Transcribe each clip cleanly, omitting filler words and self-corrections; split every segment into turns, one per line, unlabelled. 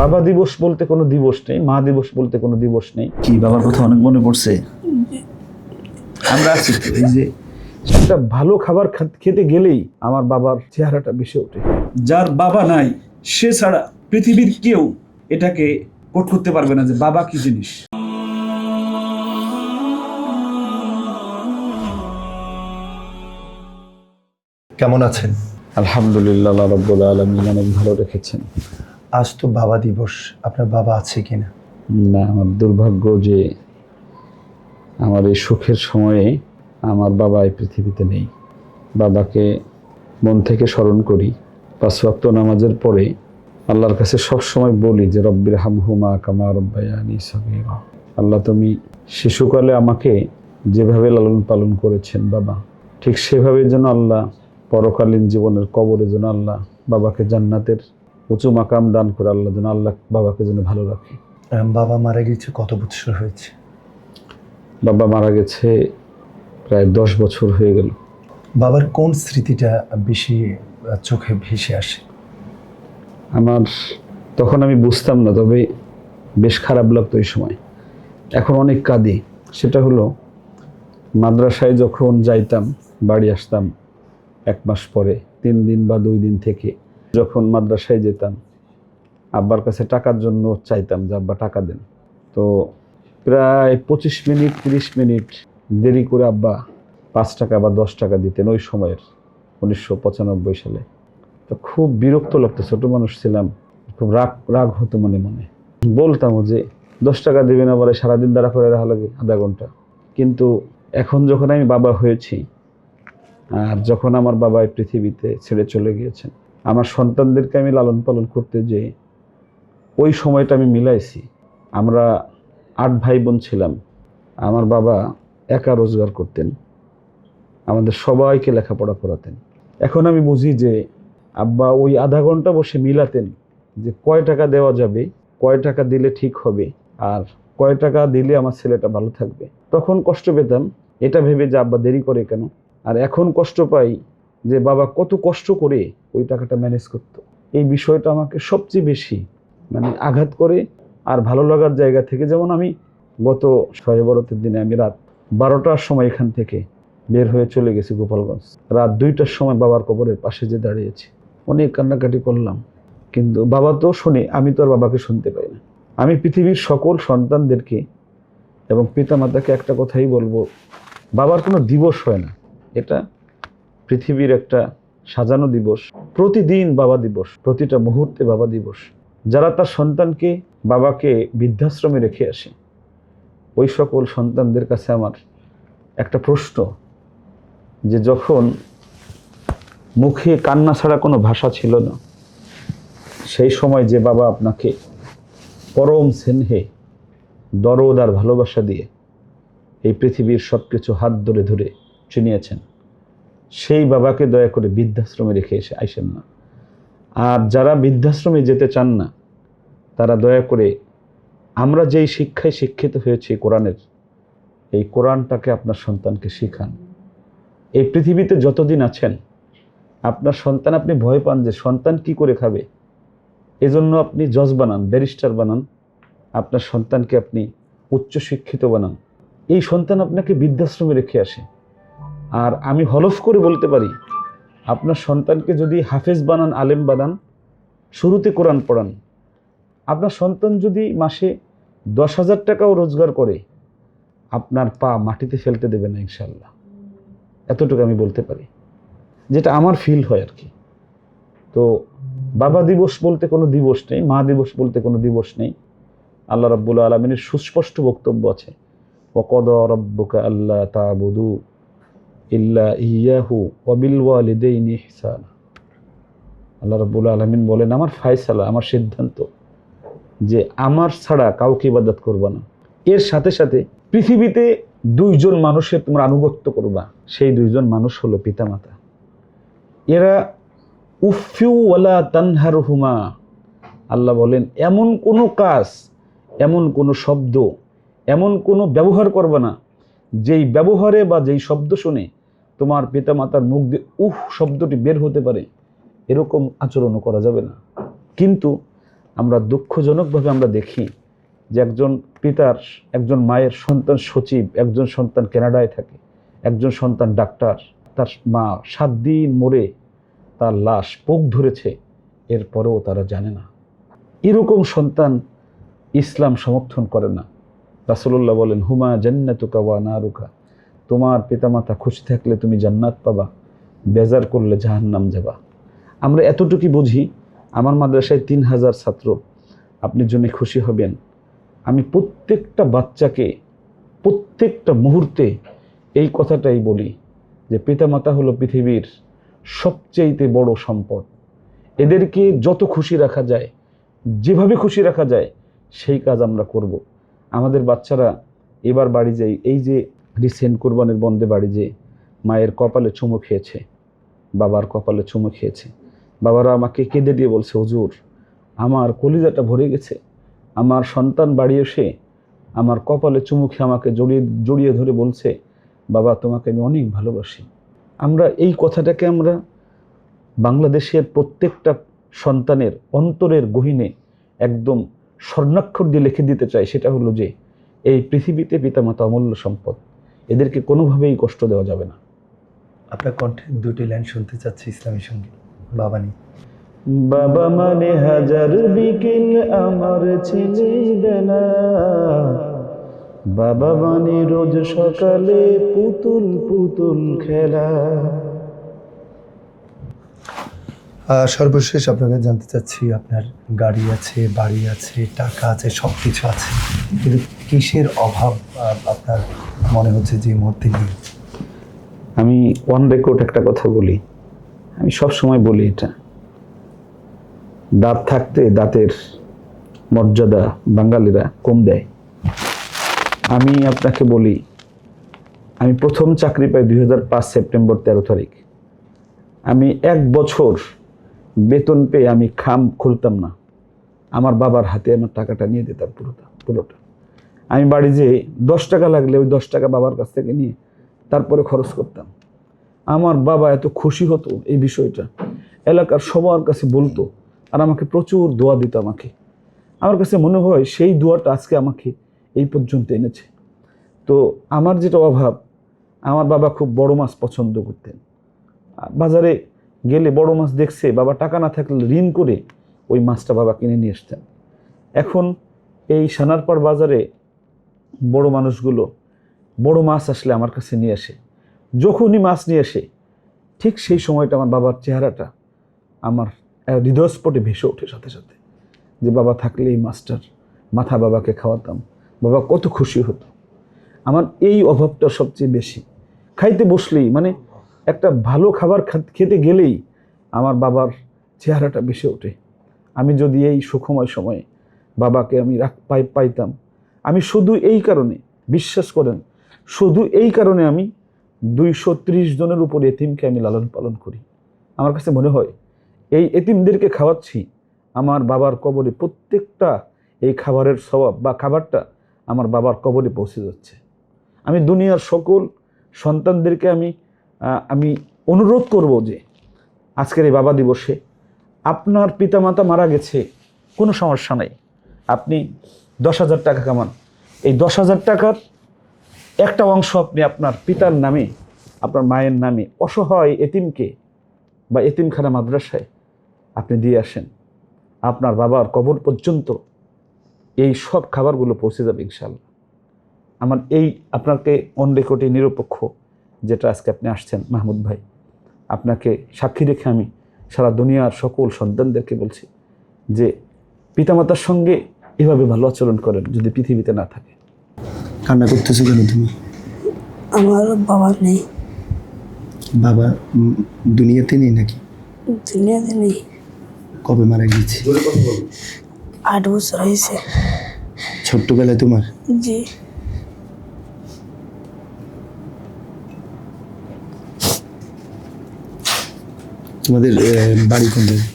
বাবা দিবস বলতে কোনো দিবস নেই, মা দিবস বলতে কোনো দিবস নেই।
কি বাবার কথা অনেক মনে পড়ছে? আমরা আছি তো, এই যে
একটা ভালো খাবার খেতে গেলেই আমার বাবার চেহারাটা বেশি ওঠে।
যার বাবা নাই সে ছাড়া পৃথিবীর কেউ এটাকে কোট করতে পারবে না যে বাবা কি জিনিস।
কেমন আছেন?
আলহামদুলিল্লাহ, আল্লাহ রাব্বুল আলামিন অনেক ভালো রেখেছেন।
আজ তো বাবা দিবস, আপনার বাবা আছে কিনা?
না, আমার দুর্ভাগ্য যে আমার এই সুখের সময়ে আমার বাবা এই পৃথিবীতে নেই। বাবাকে মন থেকে স্মরণ করি, 5 ওয়াক্ত নামাজের পরে আল্লাহর কাছে সব সময় বলি যে রব্বির হামহুমা কামা রব্বায়ানি সগীরা। আল্লাহ, তুমি শিশুকালে আমাকে যেভাবে লালন পালন করেছেন বাবা, ঠিক সেভাবে যেন আল্লাহ পরকালীন জীবনের কবরে যেন আল্লাহ বাবাকে জান্নাতের উঁচু মাকাম দান করে, আল্লাহ যেন আল্লাহ বাবাকে যেন ভালো রাখে।
বাবা মারা গেছে কত বছর হয়েছে?
বাবা মারা গেছে প্রায় 10 বছর হয়ে গেল।
বাবার কোন স্মৃতিটা বেশি চোখে ভেসে আসে?
আমার তখন আমি বুঝতাম না, তবে বেশ খারাপ লাগতো এই সময়। এখন অনেক কাঁদি। সেটা হলো মাদ্রাসায় যখন যাইতাম, বাড়ি আসতাম 1 মাস পরে, 3 দিন বা 2 দিন থেকে, যখন মাদ্রাসায় যেতাম আব্বার কাছে টাকার জন্য চাইতাম যে আব্বা টাকা দেন। তো প্রায় 25 মিনিট 30 মিনিট দেরি করে আব্বা 5 টাকা বা 10 টাকা দিতেন ওই সময়ের 1995 সালে। তো খুব বিরক্ত লাগতো, ছোট মানুষ ছিলাম, খুব রাগ হতো মনে মনে। বলতাম যে 10 টাকা দেবেন, আবার সারাদিন দাঁড়া করে রাখা লাগে আধা ঘন্টা। কিন্তু এখন যখন আমি বাবা হয়েছি আর যখন আমার বাবা এই পৃথিবীতে ছেড়ে চলে গিয়েছেন, আমার সন্তানদেরকে আমি লালন পালন করতে যে ওই সময়টা আমি মিলাইছি। আমরা 8 ভাই বোন ছিলাম। আমার বাবা একা রোজগার করতেন, আমাদের সবাইকে লেখাপড়া করাতেন। এখন আমি বুঝি যে আব্বা ওই আধা ঘন্টা বসে মিলাতেন যে কয় টাকা দেওয়া যাবে, কয় টাকা দিলে ঠিক হবে, আর কয় টাকা দিলে আমার ছেলেটা ভালো থাকবে। তখন কষ্ট পেতাম এটা ভেবে যে আব্বা দেরি করে কেন, আর এখন কষ্ট পাই যে বাবা কত কষ্ট করে ওই টাকাটা ম্যানেজ করত। এই বিষয়টা আমাকে সবচেয়ে বেশি আঘাত করে। আর ভালো লাগার জায়গা থেকে, যেমন আমি গত শবে বরাতের দিনে আমি রাত 12টার সময় এখান থেকে বের হয়ে চলে গেছি গোপালগঞ্জ। রাত 2টার সময় বাবার কবরের পাশে যে দাঁড়িয়েছি, অনেক কান্নাকাটি করলাম। কিন্তু বাবা তো শুনে, আমি তো আর বাবাকে শুনতে পাই না। আমি পৃথিবীর সকল সন্তানদেরকে এবং পিতামাতাকে একটা কথাই বলবো, বাবার কোনো দিবস হয় না, এটা পৃথিবীর একটা সাজানো দিবস। প্রতিদিন বাবা দিবস, প্রতিটা মুহূর্তে বাবা দিবস। যারা তার সন্তানকে বাবাকে বৃদ্ধাশ্রমে রেখে আসে, ওই সকল সন্তানদের কাছে আমার একটা প্রশ্ন, যে যখন মুখে কান্না ছাড়া কোনো ভাষা ছিল না, সেই সময় যে বাবা আপনাকে পরম স্নেহে দরদ আর ভালোবাসা দিয়ে এই পৃথিবীর সব কিছু হাত ধরে ধরে চিনিয়েছেন, সেই বাবাকে দয়া করে বৃদ্ধাশ্রমে রেখে আইসেন না। আর যারা বৃদ্ধাশ্রমে যেতে চান না, তারা দয়া করে আমরা যেই শিক্ষায় শিক্ষিত হয়েছি কোরআনের, এই কোরআনটাকে আপনার সন্তানকে শিখান। এই পৃথিবীতে যতদিন আছেন আপনার সন্তান, আপনি ভয় পান যে সন্তান কি করে খাবে, এজন্য আপনি জজ বানান, ব্যারিস্টার বানান, আপনার সন্তানকে আপনি উচ্চ শিক্ষিত বানান। এই সন্তান আপনাকে বৃদ্ধাশ্রমে রেখে আসে। আর আমি হলফ করে বলতে পারি, আপনার সন্তানকে যদি হাফেজ বানান, আলেম বানান, শুরুতে কোরআন পড়ান, আপনার সন্তান যদি মাসে 10,000 টাকাও রোজগার করে, আপনার পা মাটিতে ফেলতে দেবে না ইনশাল্লাহ। এতটুকু আমি বলতে পারি, যেটা আমার ফিল হয় আর কি। তো বাবা দিবস বলতে কোনো দিবস নেই, মা দিবস বলতে কোনো দিবস নেই। আল্লাহ রাব্বুল আলামিনের সুস্পষ্ট বক্তব্য আছে, ওয়াকাদা রাব্বুকা আল্লা তা'বুদু ইল্লা ইয়্যাহু ওয়া বিল ওয়ালিদাইনি ইহসানা। আল্লাহ রাব্বুল আলামিন বলেন, আমার ফয়সালা, আমার সিদ্ধান্ত যে আমার ছাড়া কাউকে ইবাদত করবা না। এর সাথে সাথে পৃথিবীতে 2জন মানুষের তোমরা আনুগত্য করবা, সেই 2জন মানুষ হলো পিতামাতা। এরা উফিউ ওয়ালা তানহারহুমা, আল্লাহ বলেন এমন কোনো কাজ, এমন কোনো শব্দ, এমন কোনো ব্যবহার করবে না যেই ব্যবহারে বা যেই শব্দ শুনে তোমার পিতামাতার মুখ দিয়ে শব্দটি বের হতে পারে, এরকম আচরণও করা যাবে না। কিন্তু আমরা দুঃখজনকভাবে আমরা দেখি যে একজন পিতার, একজন মায়ের সন্তান সচিব, একজন সন্তান কানাডায় থাকে, একজন সন্তান ডাক্তার, তার মা 7 দিন মরে তার লাশ পোক ধরেছে, এরপরেও তারা জানে না। এরকম সন্তান ইসলাম সমর্থন করে না। রাসূলুল্লাহ বলেন, হুমা জান্নাতুকা ওয়া নারুকা, তোমার পিতামাতা খুশি থাকলে তুমি জান্নাত পাবা, বেজার করলে জাহান্নাম যাবা। আমরা এতটুকু বুঝি। আমার মাদ্রাসায় 3000 ছাত্র, আপনি জন্য খুশি হবেন। আমি প্রত্যেকটা বাচ্চাকে প্রত্যেকটা মুহূর্তে এই কথাটাই বলি যে পিতামাতা হলো পৃথিবীর সবচেয়ে বড় সম্পদ। এদেরকে যত খুশি রাখা যায়, যেভাবে খুশি রাখা যায়, সেই কাজ আমরা করব। আমাদের বাচ্চারা এবার বাড়ি যাই, এই যে রিসেন্ট কোরবানির বন্ধে বাড়ি যে মায়ের কপালে চুমু খেয়েছে, বাবার কপালে চুমু খেয়েছে, বাবারা আমাকে কেঁদে দিয়ে বলছে, হুজুর আমার কলিজাটা ভরে গেছে, আমার সন্তান বাড়ি এসে আমার কপালে চুমু খেয়ে আমাকে জড়িয়ে ধরে বলছে, বাবা তোমাকে আমি অনেক ভালোবাসি। আমরা এই কথাটাকে আমরা বাংলাদেশের প্রত্যেকটা সন্তানের অন্তরের গহীনে একদম স্বর্ণাক্ষর দিয়ে লিখে দিতে চাই। সেটা হলো যে এই পৃথিবীতে পিতামাতা অমূল্য সম্পদ, এদেরকে কোনোভাবেই কষ্ট দেওয়া যাবে না।
আপনার কণ্ঠে 2টি লাইন শুনতে চাচ্ছি ইসলামী সঙ্গীত। বাবা নি
বাবা মানে হাজার বিকেল আমার ছেলেবেলা, বাবা মানে রোজ সকালে পুতুল পুতুল খেলা।
সর্বশেষ আপনাকে জানতে চাচ্ছি, আপনার গাড়ি আছে, বাড়ি আছে, টাকা আছে, সব কিছু আছে, কিন্তু কিসের অভাব আপনার মনে হচ্ছে যে এই মুহূর্তে নেই?
আমি অন রেকর্ড একটা কথা বলি, আমি সব সময় বলি, এটা দাঁত থাকতে দাঁতের মর্যাদা বাঙালিরা কম দেয়। আমি আপনাকে বলি, আমি প্রথম চাকরি পাই 2005 সেপ্টেম্বর 13 তারিখ। আমি 1 বছর বেতন পেয়ে আমি খাম খুলতাম না, আমার বাবার হাতে আমার টাকাটা নিয়ে দিতাম পুরোটা। আমি বাড়ি যেয়ে 10 টাকা লাগলে ওই 10 টাকা বাবার কাছ থেকে নিয়ে তারপরে খরচ করতাম। আমার বাবা এত খুশি হতো এই বিষয়টা, এলাকার সবার কাছে বলতো, আর আমাকে প্রচুর দোয়া দিত। আমার কাছে মনে হয় সেই দোয়াটা আজকে আমাকে এই পর্যন্ত এনেছে। তো আমার যেটা অভাব, আমার বাবা খুব বড় মাছ পছন্দ করতেন। বাজারে গেলে বড় মাছ দেখছে, বাবা টাকা না থাকলে ঋণ করে ওই মাছটা বাবা কিনে নিয়ে আসতেন। এখন এই সানারপাড় বাজারে বড় মানুষগুলো বড় মাছ আসলে আমার কাছে নিয়ে আসে। যখনই মাছ নিয়ে আসে ঠিক সেই সময়টা আমার বাবার চেহারাটা আমার হৃদয়স্পটে ভেসে ওঠে সাথে সাথে, যে বাবা থাকলে এই মাছটার মাথা বাবাকে খাওয়াতাম, বাবা কত খুশি হতো। আমার এই অভাবটা সবচেয়ে বেশি। খাইতে বসলেই মানে একটা ভালো খাবার খেতে গেলেই আমার বাবার চেহারাটা ভেসে ওঠে। আমি যদি এই সুখময় সময়ে বাবাকে আমি পাইতাম, আমি শুধু এই কারণে, বিশ্বাস করেন, শুধু এই কারণে আমি 230 জনের উপর এতিমকে আমি লালন পালন করি। আমার কাছে মনে হয় এই এতিমদেরকে খাওয়াচ্ছি, আমার বাবার কবরে প্রত্যেকটা এই খাবারের সওয়াব বা খাবারটা আমার বাবার কবরে পৌঁছে যাচ্ছে। আমি দুনিয়ার সকল সন্তানদেরকে আমি অনুরোধ করব যে আজকের এই বাবা দিবসে আপনার পিতামাতা মারা গেছে, কোনো সমস্যা নাই, আপনি 10,000 টাকা কামান, এই 10,000 টাকার একটা অংশ আপনি আপনার পিতার নামে, আপনার মায়ের নামে অসহায় এতিমকে বা এতিমখানা মাদ্রাসায় আপনি দিয়ে আসেন। আপনার বাবার কবর পর্যন্ত এই সব খাবারগুলো পৌঁছে যাবে ইনশাআল্লাহ। আমার এই আপনাকে অন রেকর্ডে নিরপেক্ষ যেটা আজকে আপনি আসছেন মাহমুদ ভাই, আপনাকে সাক্ষী রেখে আমি সারা দুনিয়ার সকল সন্তানদেরকে বলছি যে পিতামাতার সঙ্গে এভাবে ভালো আচরণ করেন যদি পৃথিবীতে না থাকে।
কান্না করতেছো কেন তুমি?
আমার বাবা নেই।
বাবা দুনিয়াতে নেই নাকি?
দুনিয়াতে নেই।
কবে মারা গিয়েছে?
8 বছর হয়েছে।
ছোট্টবেলায় তোমার?
জি।
তোমাদের বাড়ি কোন জায়গায়?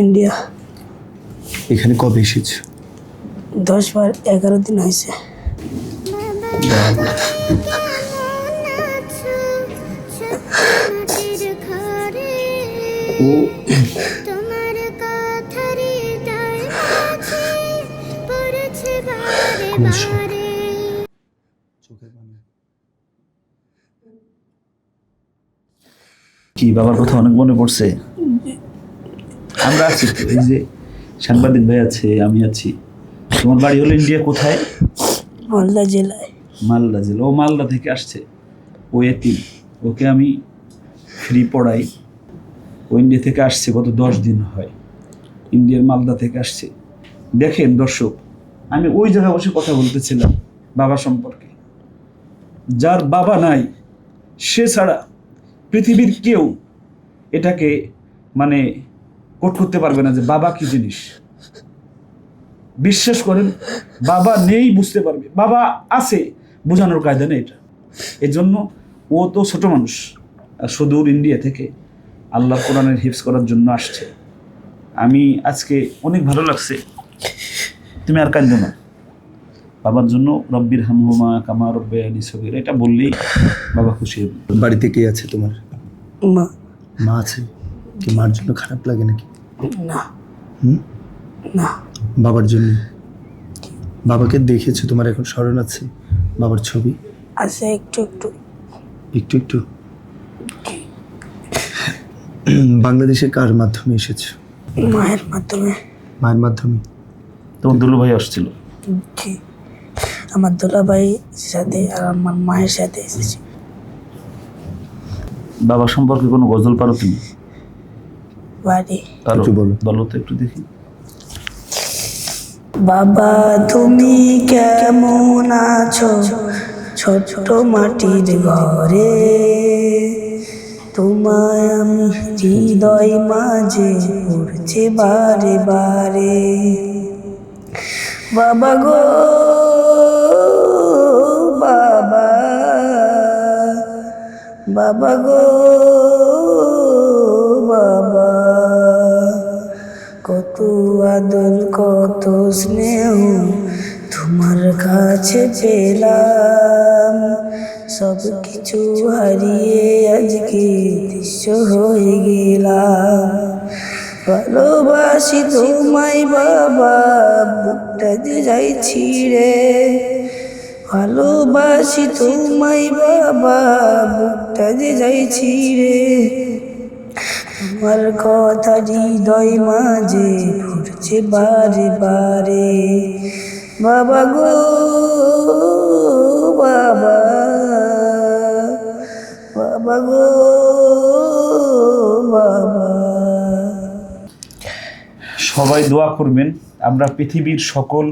ইন্ডিয়া।
এখানে কবে এসেছো?
11 দিন হয়েছে।
ও রকমের শোক। চোখের পানি।
কি বাবার কথা অনেক মনে পড়ছে? আমরা আছি তো, এই যে সাংবাদিক ভাই আছে, আমি আছি। তোমার বাড়ি হলো ইন্ডিয়া কোথায়?
মালদা জেলায়।
মালদা জেলা। ও মালদা থেকে আসছে, ও এতিম, ওকে আমি ফ্রি পড়াই। ও ইন্ডিয়া থেকে আসছে, গত 10 দিন হয়, ইন্ডিয়ার মালদা থেকে আসছে। দেখেন দর্শক, আমি ওই জায়গায় বসে কথা বলতেছিলাম বাবা সম্পর্কে। যার বাবা নাই, সে ছাড়া পৃথিবীর কেউ এটাকে মানে কোট করতে পারবে না যে বাবা কি জিনিস। বিশ্বাস করেন, বাবা নেই বুঝতে পারবে, বাবা আছে বোঝানোর কায়দা নেই এটা। এজন্য ও তো ছোট মানুষ, আর সুদূর ইন্ডিয়া থেকে আল্লাহর কোরআনের হিফজ করার জন্য আসছে। আমি আজকে অনেক ভালো লাগছে। তুমি আর কাঁদো না, বাবার জন্য রব্বির হামহুমা কামা রব্বায়ানি সগীরা এটা বললেই বাবা খুশি হবে।
বাড়িতে কে আছে তোমার?
মা।
মা আছে। কি মার জন্য খারাপ লাগে নাকি?
না।
হুম?
না।
বাবার জন্য? বাবাকে দেখেছো? তোমার এখন স্মরণ আছে বাবার ছবি?
আছে একটু একটু।
একটু একটু। বাংলাদেশে কার মাধ্যমে এসেছো?
মায়ের মাধ্যমে।
মায়ের মাধ্যমে।
তোমার দুলু ভাই আসছিল?
জি, আমার দুলাভাইয়ের সাথে আর আমার মায়ের সাথে এসেছি।
বাবা সম্পর্কে কোনো গজল পারো তুমি?
বাড়ি।
পারো?
একটু বলো।
বলো তো একটু দেখি।
বাবা তুমি কেমন আছো ছোট মাটির ঘরে, তোমায় আমি হৃদয় মাঝে পড়ছে বারে বারে। বাবা গো বাবা, বাবা গো বাবা, কত আদর কত স্নেহ তোমার কাছে পেলাম, সব কিছু হারিয়ে আজকে দৃশ্য হয়ে গেলাম। ভালোবাসি তোমায় বাবা, বুকটা যে যাই ছিঁড়ে। ভালোবাসি তোমায় বাবা, বুকটা যে যাই ছিঁড়ে। তোমার কথা হৃদয় মাঝে ঘুরছে বারে বারে। বাবা গো বাবা, বাবা গো বাবা।
সবাই দোয়া করবেন। আমরা পৃথিবীর সকল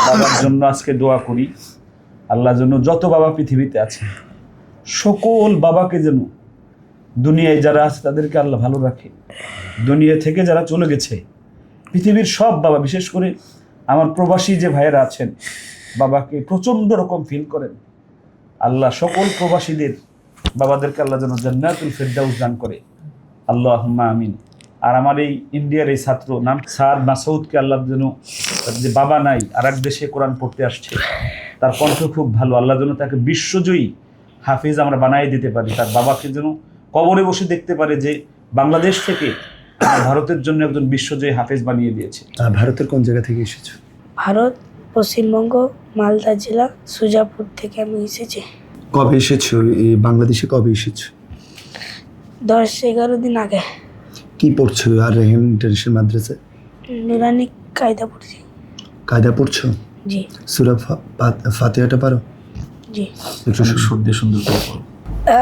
বাবার জন্য আজকে দোয়া করি। আল্লাহ যেন যত বাবা পৃথিবীতে আছে সকল বাবাকে যেন দুনিয়ায় যারা আছে তাদেরকে আল্লাহ ভালো রাখে। দুনিয়া থেকে যারা চলে গেছে পৃথিবীর সব বাবা, বিশেষ করে আমার প্রবাসী যে ভাইয়েরা আছেন বাবাকে প্রচণ্ড রকম ফিল করেন, আল্লাহ সকল প্রবাসীদের বাবাদেরকে আল্লাহ যেন জান্নাতুল ফেরদাউস দান করে। আল্লাহুম্মা আমিন। আর আমার এই ইন্ডিয়ার এই ছাত্র নাম স্যার মাসউদকে আল্লাহ যেন, যে বাবা নাই আর এক দেশে কোরআন পড়তে আসছে, তার কণ্ঠ খুব ভালো, আল্লাহ যেন তাকে বিশ্বজয়ী হাফিজ আমরা বানাই দিতে পারি। তার বাবাকে যেন কবরে বসে দেখতে পারে যে বাংলাদেশ থেকে ভারতের জন্য একজন বিশ্বজয়ী হাফিজ বানিয়ে দিয়েছে।
ভারতের কোন জায়গা থেকে এসেছো?
ভারত পশ্চিমবঙ্গ মালদা জেলা সুজাপুর থেকে আমি এসেছি।
কবে এসেছো? এই বাংলাদেশে কবে এসেছো?
10-11 দিন আগে।
কি পড়ছো? আর রেহেম ইন্টারন্যাশনাল মাদ্রাসায়
নুরানি কায়দা পড়ছি।
কায়দা পড়ছো?
জি।
সূরা ফাতিহাটা পারো?
জি।
একটু
সুন্দর সুন্দর করে পড়ো।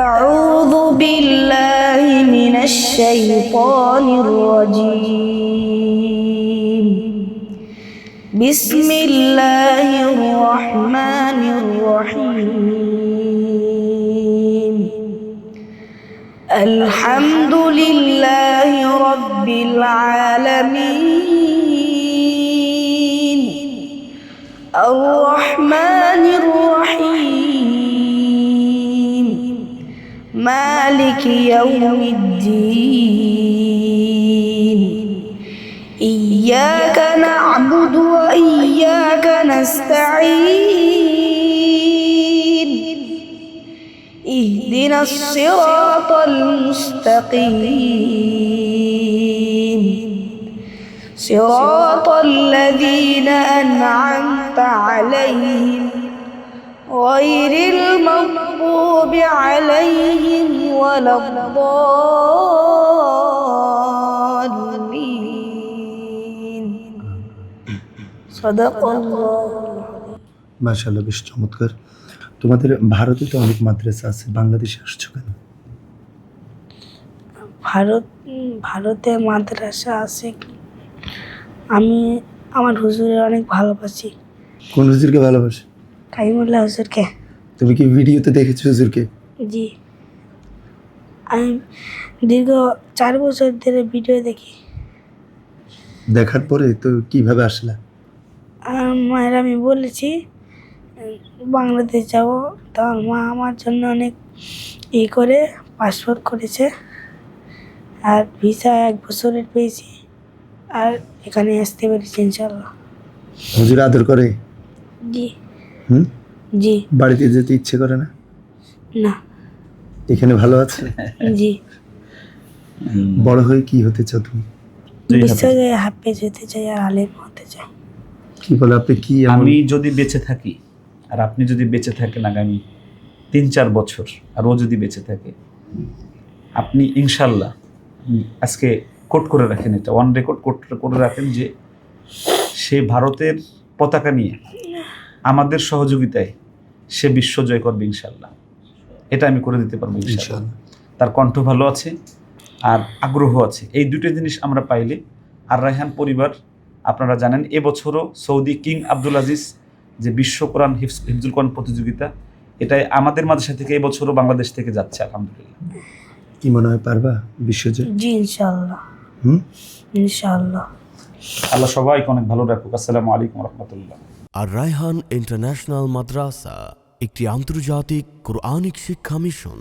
أعوذ بالله من الشيطان الرجيم بسم الله الرحمن الرحيم الحمد لله رب العالمين الرحمن الرحيم مالك يوم الدين إياك نعبد وإياك نستعين اهدنا الصراط المستقيم صراط الذين أنعمت أنعمت عليهم غير المغضوب عليهم ولا الضالين صدق الله العظيم
মাশাআল্লাহ, বেশ চমৎকার। তোমাদের ভারতে তো অনেক মাদ্রাসা আছে, বাংলাদেশে আসছো কেন?
ভারতে মাদ্রাসা আছে। আমি আমার হুজুরের অনেক ভালোবাসি,
কোন হুজুরকে ভালোবাসো?
কাইমুল্লাহ হুজুরকে।
তুমি কি ভিডিওতে দেখেছো হুজুরকে?
জি, আমি দীর্ঘ 4 বছর ধরে ভিডিও দেখি।
দেখার পরে তো কিভাবে আসলা?
আমার মায়ের আমি বলেছি বাংলাদেশ যাব, তো আমার মা আমার জন্য অনেক করে পাসপোর্ট করেছে, আর ভিসা 1 বছরের পেয়েছি, আর এখানে আসতে পেরেছি ইনশাল্লাহ।
হুজুর আদর করে?
জি
হুম,
জি।
বাড়িতে যেতে ইচ্ছে করে না?
না।
এখানে ভালো আছে?
জি।
বড় হয়ে কি হতে চাও তুমি?
বিশ্বজয়ে হাফেজ হতে চাই আর আলেম হতে চাই।
কি বলে আপনি, কি এমন?
আমি যদি বেঁচে থাকি আর আপনি যদি বেঁচে থাকেন আগামী 3-4 বছর, আর ও যদি বেঁচে থাকে, আপনি ইনশাল্লাহ আজকে কোট করে রাখেন, এটা অন রেকর্ড কোট করে রাখেন যে সে ভারতের পতাকা নিয়ে আমাদের সহযোগিতায় সে বিশ্ব জয় করবে ইনশাল্লাহ। এটা আমি করে দিতে পারবো ইনশাল্লাহ।
ইনশাআল্লাহ।
তার কণ্ঠ ভালো আছে আর আগ্রহ আছে, এই দুটো জিনিস আমরা পাইলে। আর রায়হান পরিবার আপনারা জানেন এবছরও সৌদি কিং আব্দুল আজিজ যে বিশ্ব কোরআন হিফজুল কোরআন প্রতিযোগিতা, এটাই আমাদের মাদ্রাসা থেকে এবছরও বাংলাদেশ থেকে যাচ্ছে আলহামদুলিল্লাহ।
কি মনে হয় পারবা বিশ্বজয়?
জি ইনশাল্লাহ। ইনশাল্লাহ।
আল্লাহ সবাইকে অনেক ভালো রাখুক। আসসালামু আলাইকুম রহমতুল্লাহ।
আর রায়হান ইন্টারন্যাশনাল মাদ্রাসা একটি আন্তর্জাতিক কোরআনিক শিক্ষা মিশন।